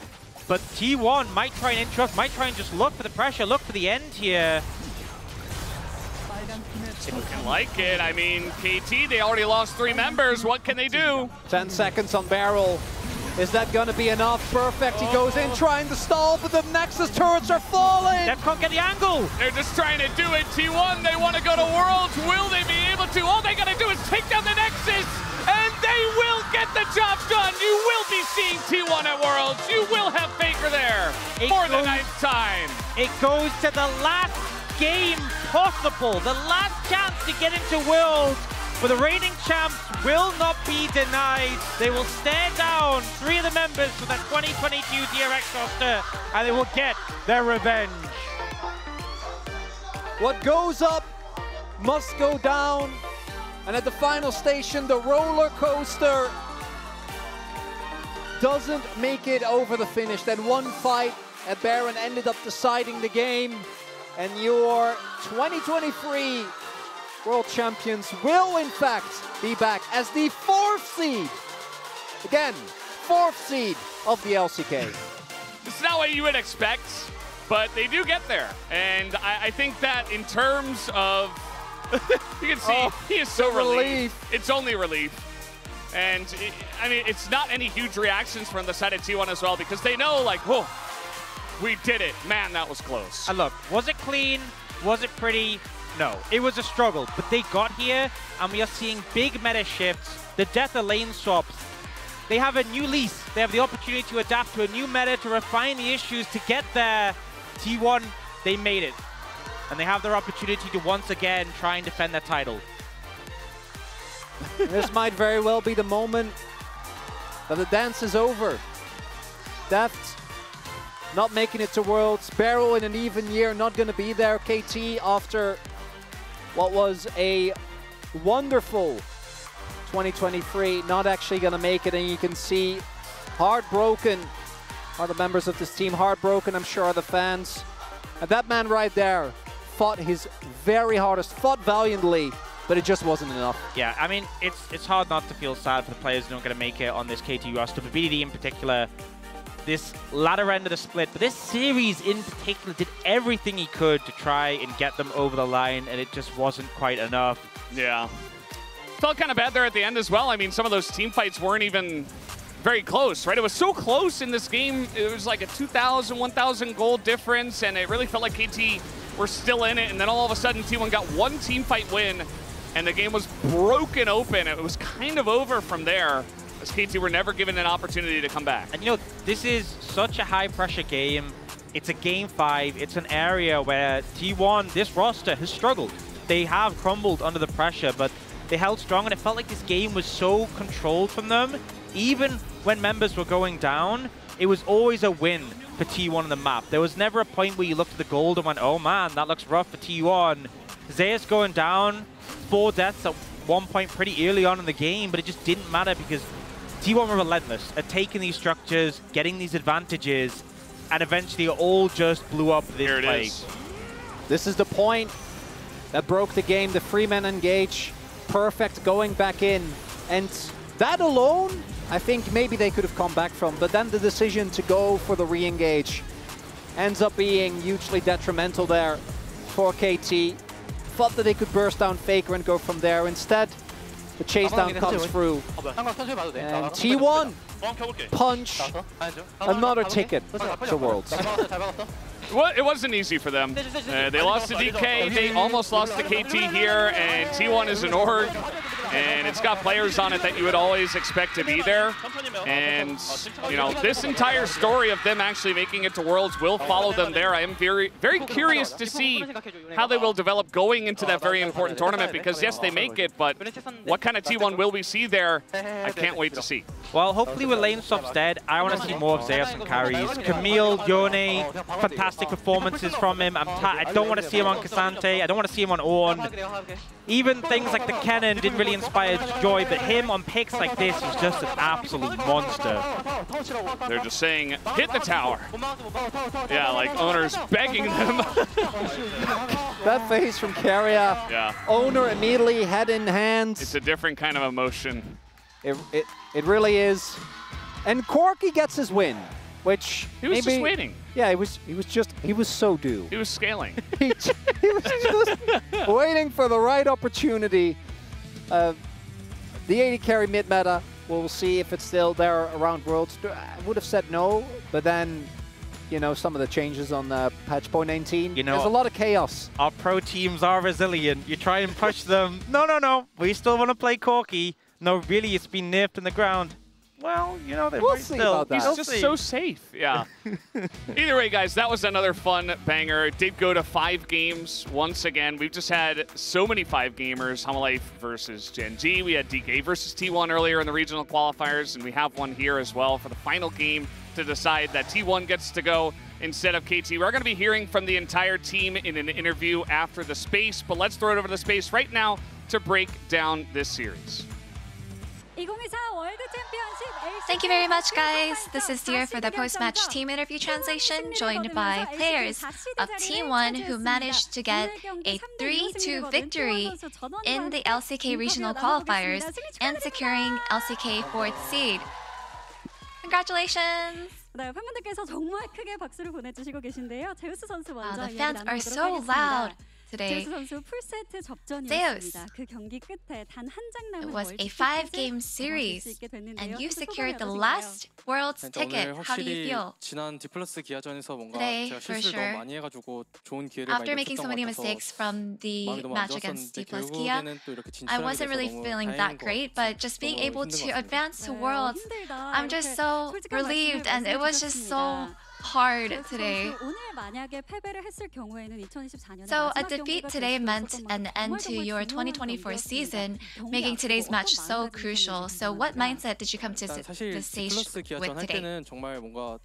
But T1 might try and interrupt, might try and just look for the pressure, look for the end here. Looking like it. I mean, KT, they already lost 3 members. What can they do? 10 seconds on Barrel. Is that going to be enough? Perfect. He goes in trying to stall, but the Nexus turrets are falling. They can't get the angle. They're just trying to do it. T1, they want to go to Worlds. Will they be able to? All they got to do is take down the Nexus, and they will get the job done. You will be seeing T1 at Worlds. You will have Faker there for the 9th time. It goes to the last game possible, the last chance to get into Worlds. But the reigning champs will not be denied. They will stare down 3 of the members for the 2022 DRX roster, and they will get their revenge. What goes up must go down. And at the final station, the roller coaster doesn't make it over the finish. Then one fight at Baron ended up deciding the game. And your 2023 World Champions will, in fact, be back as the 4th seed. Again, 4th seed of the LCK. It's not what you would expect, but they do get there. And I think that in terms of, you can see he is so relieved. It's only relief. And I mean, it's not any huge reactions from the side of T1 as well, because they know, like, whoa, we did it. Man, that was close. And look, was it clean? Was it pretty? No, it was a struggle, but they got here, and we are seeing big meta shifts, the death of lane swaps. They have a new lease. They have the opportunity to adapt to a new meta, to refine the issues, to get there. T1, they made it. And they have their opportunity to once again try and defend their title. This might very well be the moment that the dance is over. Deft not making it to Worlds. Barrow in an even year, not going to be there. KT after what was a wonderful 2023, not actually going to make it. And you can see heartbroken are the members of this team. Heartbroken, I'm sure, are the fans. And that man right there fought his very hardest, fought valiantly, but it just wasn't enough. Yeah, I mean, it's hard not to feel sad for the players who aren't going to make it on this KT roster. For BDD in particular, this latter end of the split, but this series in particular did everything he could to try and get them over the line, and it just wasn't quite enough. Yeah. Felt kind of bad there at the end as well. I mean, some of those team fights weren't even very close, right? It was so close in this game. It was like a 2,000, 1,000 gold difference, and it really felt like KT were still in it, and then all of a sudden T1 got one team fight win, and the game was broken open. It was kind of over from there, as KT were never given an opportunity to come back. And you know, this is such a high-pressure game. It's a game 5. It's an area where T1, this roster, has struggled. They have crumbled under the pressure, but they held strong, and it felt like this game was so controlled from them. Even when members were going down, it was always a win for T1 on the map. There was never a point where you looked at the gold and went, oh man, that looks rough for T1. Zeus going down, 4 deaths at one point pretty early on in the game, but it just didn't matter because T1 were relentless at taking these structures, getting these advantages, and eventually it all just blew up this Here it play. is. This is the point that broke the game. The 3-man engage, perfect, going back in. And that alone, I think maybe they could have come back from. But then the decision to go for the re-engage ends up being hugely detrimental there for KT. Thought that they could burst down Faker and go from there. Instead, the chase down comes through. And T1 punch another ticket to Worlds. Well, it wasn't easy for them. They lost to DK, they almost lost to KT here, and T1 is an org and it's got players on it that you would always expect to be there. And, you know, this entire story of them actually making it to Worlds will follow them there. I am very, very curious to see how they will develop going into that very important tournament, because yes, they make it, but what kind of T1 will we see there? I can't wait to see. Well, hopefully with lane swaps dead, I want to see more of Zeus and carries. Camille, Yone, fantastic performances from him. I don't want to see him on Cassante. I don't want to see him on Ornn. Even things like the Kennen didn't really inspire joy, but him on picks like this is just an absolute monster. They're just saying, hit the tower. Yeah, like owners begging them. That face from Carrier. Yeah. Owner immediately head in hand. It's a different kind of emotion. It really is. And Corky gets his win, which he was just waiting. Yeah, he was so due. He was scaling. he was just waiting for the right opportunity. The 80 carry mid meta. We'll see if it's still there around Worlds. I would have said no, but then, you know, some of the changes on patch point 19. You know, there's a lot of chaos. Our pro teams are resilient. You try and push them. No. We still want to play Corky. No, really, it's been nerfed in the ground. Well, you know, we'll see about that. He's just so safe. Yeah. Either way, guys, that was another fun banger. It did go to 5 games once again. We've just had so many 5 gamers. Hamalife versus Gen G. We had DK versus T1 earlier in the regional qualifiers, and we have one here as well for the final game to decide that T1 gets to go instead of KT. We're going to be hearing from the entire team in an interview after the space, but let's throw it over to the space right now to break down this series. Thank you very much, guys. This is Dear for the post-match team interview translation, joined by players of T1 who managed to get a 3-2 victory in the LCK regional qualifiers and securing LCK 4th seed. Congratulations! 네, 팬분들께서 정말 크게 박수를 보내주시고 계신데요. 제우스 선수 먼저 the fans are so loud today. 제우스 선수 풀세트 접전이었습니다. 그 경기 끝에 단 한 장 남은 It was a 5-game series, and you secured the last Worlds ticket. How do you feel? 지난 디플러스 기아전에서 뭔가 Today, 제가 for 실수를 sure. 너무 많이 해가지고 좋은 기회를 After 많이 making so 놓쳤던 many 것 같아서 mistakes from the 마음이 너무 안 match against 좋았었는데 D+ Kia, 결국에는 또 이렇게 I 진출하게 wasn't 돼서 really 너무 feeling 다행인 that 것 great, but just being 너무 able 힘든 to 것 같습니다. advance to Worlds, 힘들다. I'm just so relieved, and it was just so hard today. 오늘 만약에 패배를 했을 경우에는 2024년에 So a defeat today meant an end to your 2024 season, making today's match so crucial. So what mindset did you come to 사실 the stage 디플러스 기아전 with 할 today? 때는 정말 뭔가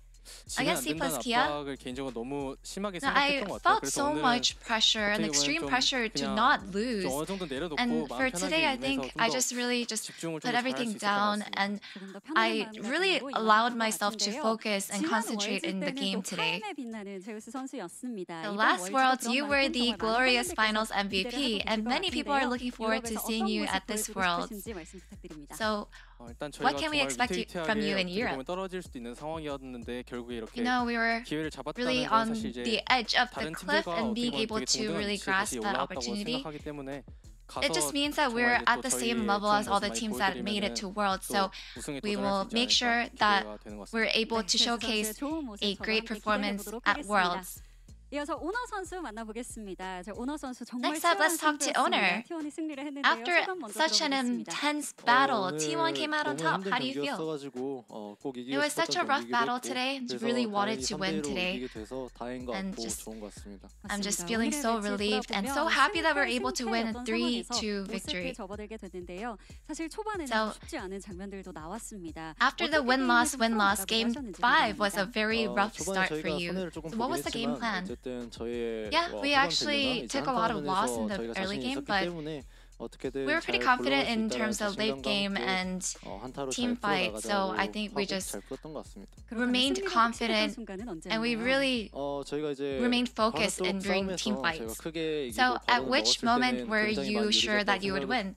Against 지면 안 된다는 D+Kia? 압박을 개인적으로 너무 심하게 I 생각했던 것 같아요. felt 그래서 so 오늘은 much pressure and 어떻게 보면 extreme 좀 pressure to 그냥 not 좀 lose. 어느 정도 내려놓고 And 마음 for today, I 편하게 think 임해서 I 좀 just really just 집중을 put 좀 everything 잘할 수 있을 것 down, 같습니다. and I really allowed myself to focus and concentrate in the game today. The last Worlds, you were the glorious finals MVP, and many people are looking forward to seeing you at this World. So 일단 what 저희가 can we 정말 expect from you in 어떻게 Europe? 보면 떨어질 수도 있는 상황이었는데 결국에 이렇게 You know, we were 기회를 잡았다는 really 건 on 사실 이제 the edge of the 다른 cliff 팀들과 and 어떻게 being 보면 able 되게 to 동등한 really 위치에 grasp 다시 that 올라왔다고 opportunity. 생각하기 때문에 It just means that we're at the same level as all the teams that made it to Worlds. So we will make sure that we're able to showcase a great performance at Worlds. 이어서 오너 선수 만나보겠습니다. 오너 선수 정말 Next up, let's talk to Owner. T1이 승리를 했는데요. After 소감 먼저 such an 들어보겠습니다. intense battle, T1 came out on top. How do you feel? It was such a rough battle today. Really wanted to win today. And I'm just feeling so relieved and so happy that we're able to win a 3-2 victory. So after the win-loss, Game 5 was a very rough start for you. So what was the game plan? Yeah, we actually took a lot of loss in the early game, but we were pretty confident in terms of late game and team fight, so I think we just remained confident and we really remained focused in during team fights. So at which moment were you sure that you would win?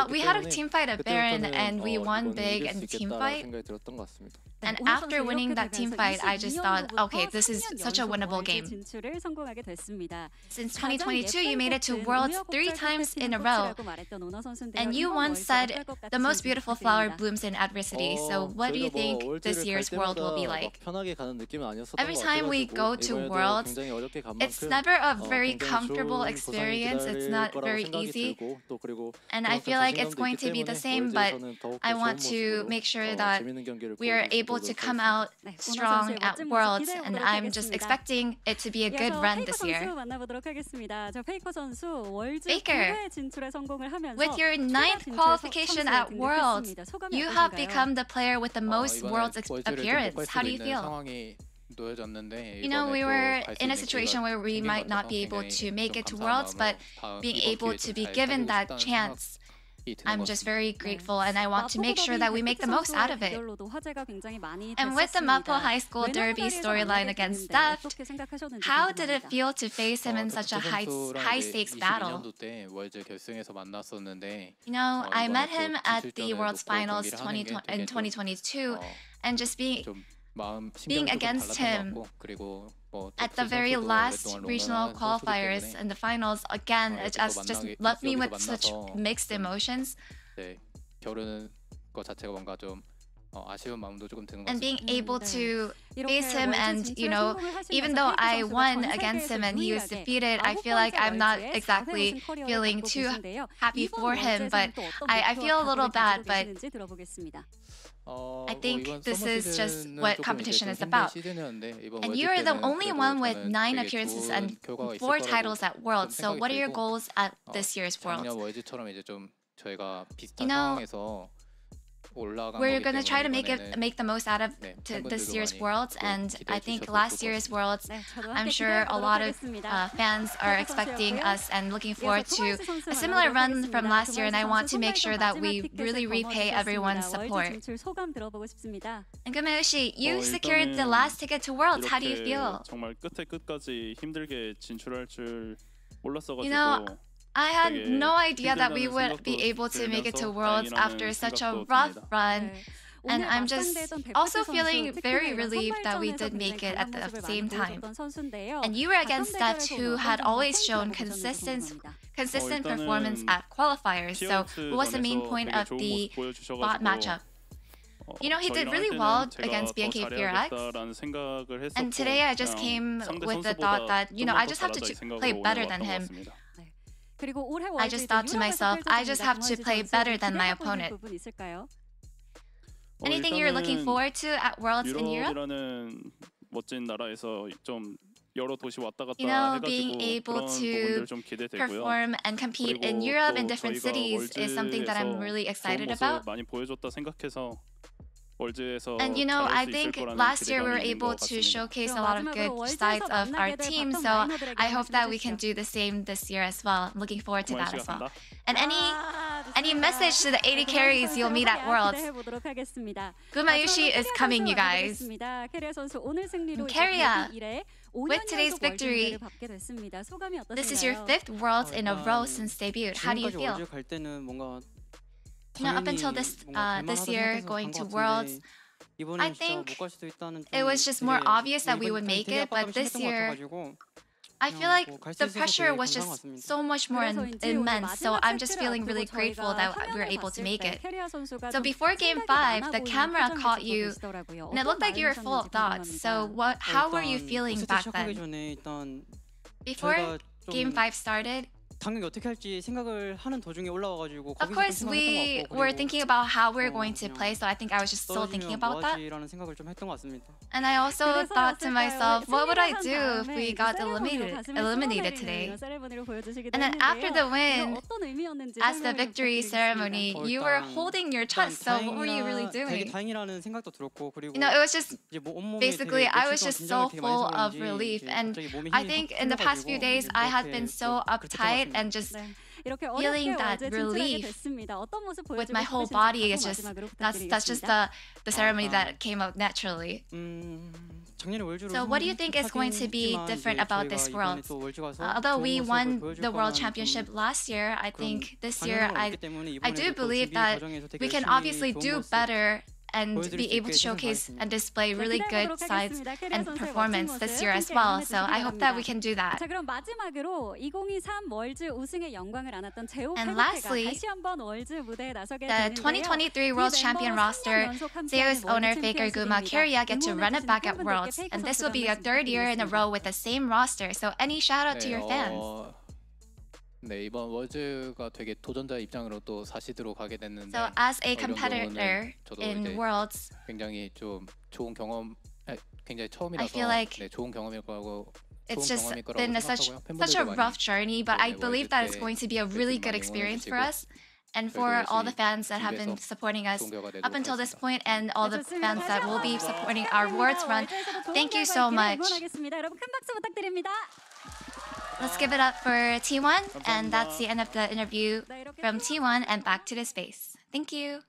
We had a team fight at Baron and we won big in team fight. And after winning that team fight, I just thought, okay, this is such a winnable game. Since 2022, you made it to Worlds 3 times in a row. go. And you once said the most beautiful flower blooms in adversity. So what do you think this year's World will be like? Every time we go to Worlds, it's never a very comfortable experience. It's not very easy. And I feel like it's going to be the same, but I want to make sure that we are able to come out strong at Worlds, and I'm just expecting it to be a good run this year. Faker, with your 9th qualification at Worlds, you have become the player with the most Worlds appearance. How do you feel? You know, we were in a situation where we might not be able to make it to Worlds, but being able to be given that chance, I'm just very grateful, and I want to make sure that we make the most out of it. And with the Mapo High School Derby storyline against Theft, how did it feel to face him in such a high-stakes battle? You know, I met him at the World's Finals in 2022, and just being against him at the very last regional qualifiers and the finals, again, it just left me with such mixed emotions. And being able to face him, and you know, even though I won against him and he was defeated, I feel like I'm not exactly feeling too happy for him, but I feel a little bad, but I think this is just what competition is about. And you are the only one with 9 appearances and 4 titles at Worlds. So what are your goals at this year's Worlds? You know, we're going to try to make the most out of this year's Worlds, and I think last year's Worlds, I'm sure a lot of fans are expecting us and looking forward to a similar run from last year, and I want to make sure that we really repay everyone's support. And Gumayoshi, you secured the last ticket to Worlds. How do you feel? You know, I had no idea that we would be able to make it to Worlds after such a rough run. And I'm just also feeling very relieved that we did make it at the same time. And you were against Steph, who had always shown consistent performance at qualifiers. So what was the main point of the bot matchup? You know, he did really well against BNK Fear-X. And today I just came with the thought that, you know, I just have to play better than him. I just thought to myself, I just have to play better than my opponent. Anything you're looking forward to at Worlds in Europe? You know, being able to perform and compete in Europe in different cities is something that I'm really excited about. And you know, I think last year we were able to showcase a lot of good sides of our team, so I hope that we can do the same this year as well. I'm looking forward to that as well. And any message to the 80 carries you'll meet at Worlds? Gumayoshi is coming, you guys. Keria, with today's victory, this is your 5th Worlds in a row since debut. How do you feel? You know, up until this year, going to Worlds, I think it was just more obvious that we would make it, but this year, I feel like the pressure was just so much more immense, so I'm just feeling really grateful that we were able to make it. So before Game 5, the camera caught you, and it looked like you were full of thoughts. So how were you feeling back then? Before Game 5 started, of course, we were thinking about how we were going to play, so I think I was just still thinking about that. And I also thought to myself, what would I do if we got eliminated today? And then after the win, as the victory ceremony, you were holding your chest, so what were you really doing? You know, it was just, basically, I was just so full of relief. And I think in the past few days, I had been so uptight and just feeling that relief with my whole body. It's just that's just the ceremony that came out naturally. So what do you think is going to be different about this World? Although we won the World Championship last year, I think this year I do believe that we can obviously do better and be able to showcase and display really good sides and performance this year as well. So I hope that we can do that. 자, 그럼 마지막으로 2023 월즈 우승의 영광을 안았던 제오 And 카르테가 lastly, 다시 한번 월즈 무대에 나서게 The 되는데요. 2023 World Champion roster, Zeus owner Faker Guma Kyria get to run it back at Worlds, and this will be a third year in a row with the same roster. So any shout out to your fans? 네, 이번 월즈가 되게 도전자 입장으로 또 사시드로 가게 됐는데 So as a competitor in Worlds, 굉장히 좀 좋은 경험, 굉장히 처음이라서 I feel like 네, 좋은 경험일 거라고. it's just been such a rough journey, but I believe that it's going to be a really good experience for us and for all the fans that have been supporting us up until this point and all the fans that will be supporting our Worlds run. Thank you so much. 여러분 큰 박수 부탁드립니다. Let's give it up for T1, and that's the end of the interview from T1 and back to the space. Thank you.